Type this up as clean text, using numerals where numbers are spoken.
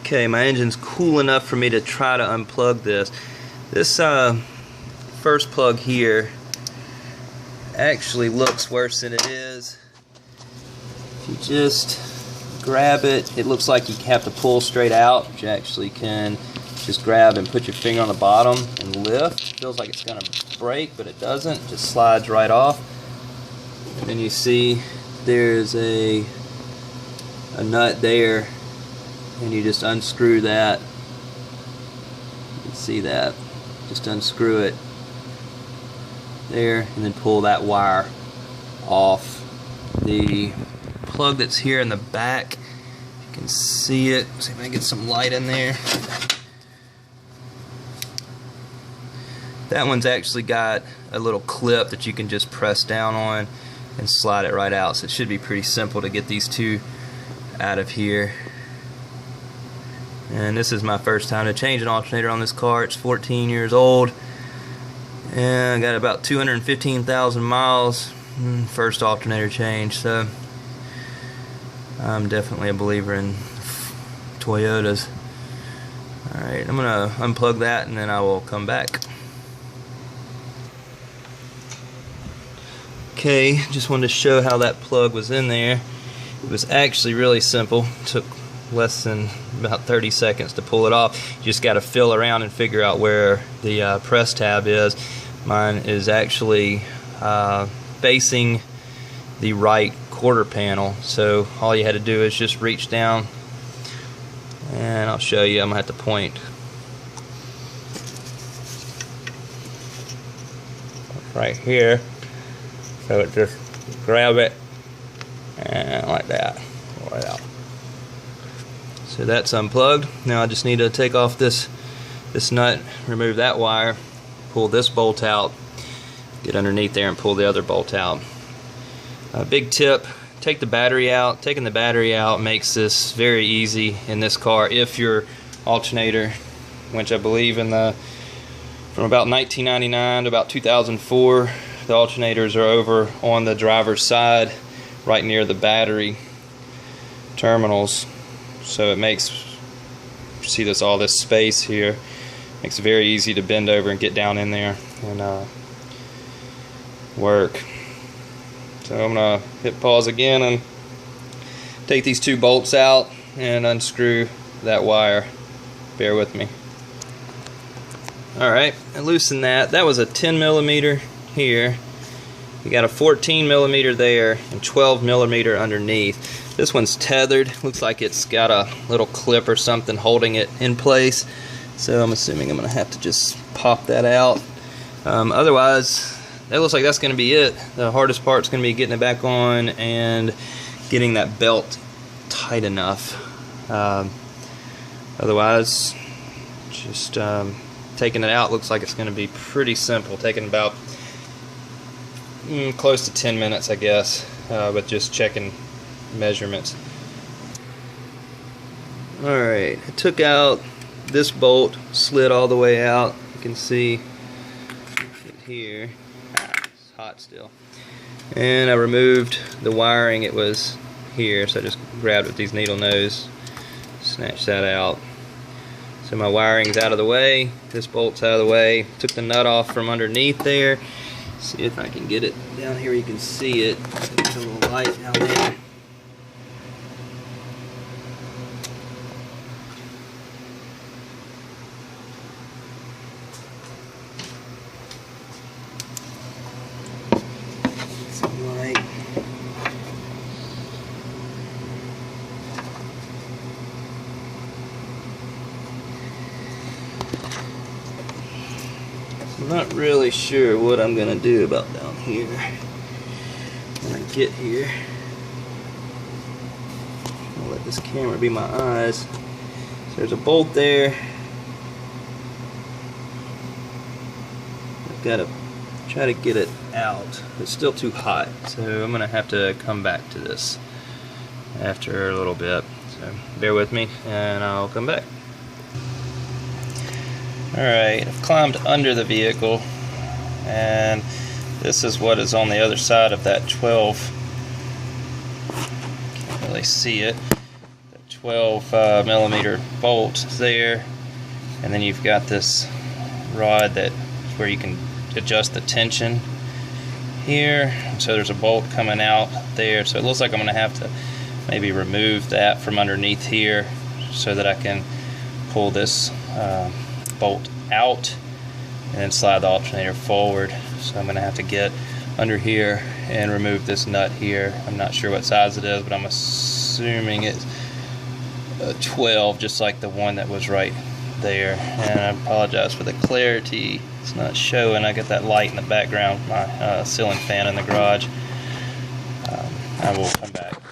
Okay, my engine's cool enough for me to try to unplug this. This first plug here actually looks worse than it is. If you just grab it, it looks like you have to pull straight out, but you actually can just grab and put your finger on the bottom and lift. It feels like it's going to break, but it doesn't. It just slides right off. And then you see there's a nut there, and you just unscrew that. You can see that. Just unscrew it there, and then pull that wire off. The plug that's here in the back, you can see it. See if I can get some light in there. That one's actually got a little clip that you can just press down on and slide it right out. So it should be pretty simple to get these two out of here. And this is my first time to change an alternator on this car. It's 14 years old, and I got about 215,000 miles. First alternator change, so I'm definitely a believer in Toyotas. Alright, I'm gonna unplug that and then I will come back. Okay, just wanted to show how that plug was in there. It was actually really simple. It took less than about 30 seconds to pull it off. You just got to feel around and figure out where the press tab is. Mine is actually facing the right quarter panel, so all you had to do is just reach down, and I'll show you. I'm gonna have to point right here, so it just grab it and like that, pull it out. So that's unplugged. Now I just need to take off this nut, remove that wire, pull this bolt out, get underneath there and pull the other bolt out. A big tip, take the battery out. Taking the battery out makes this very easy in this car. If your alternator, which I believe from about 1999 to about 2004, the alternators are over on the driver's side right near the battery terminals. So it makes, you see this, all this space here, makes it very easy to bend over and get down in there and work. So I'm going to hit pause again and take these two bolts out and unscrew that wire. Bear with me. Alright, I loosened that. That was a 10 millimeter here. We got a 14 millimeter there and 12 millimeter underneath. This one's tethered. Looks like it's got a little clip or something holding it in place. So I'm assuming I'm going to have to just pop that out. Otherwise, that looks like that's going to be it. The hardest part is going to be getting it back on and getting that belt tight enough. Otherwise, just taking it out looks like it's going to be pretty simple. Taking about close to 10 minutes, I guess, with just checking measurements. Alright, I took out this bolt, slid all the way out. You can see it here. It's hot still. And I removed the wiring. It was here, so I just grabbed it with these needle nose, snatched that out. So my wiring's out of the way, this bolt's out of the way. Took the nut off from underneath there. See if I can get it down here. You can see it. There's a little light down there. Some light. I'm not really sure what I'm gonna do about down here when I get here. I'll let this camera be my eyes. So there's a bolt there. I've got to try to get it out. It's still too hot, so I'm gonna have to come back to this after a little bit. So bear with me and I'll come back. Alright, I've climbed under the vehicle, and this is what is on the other side of that 12. Can't really see it. That 12 millimeter bolt there, and then you've got this rod that where you can adjust the tension here. So there's a bolt coming out there, so it looks like I'm going to have to maybe remove that from underneath here so that I can pull this bolt out and then slide the alternator forward. So I'm going to have to get under here and remove this nut here. I'm not sure what size it is, but I'm assuming it's 12, just like the one that was right there. And I apologize for the clarity, it's not showing. I got that light in the background, my ceiling fan in the garage. I will come back.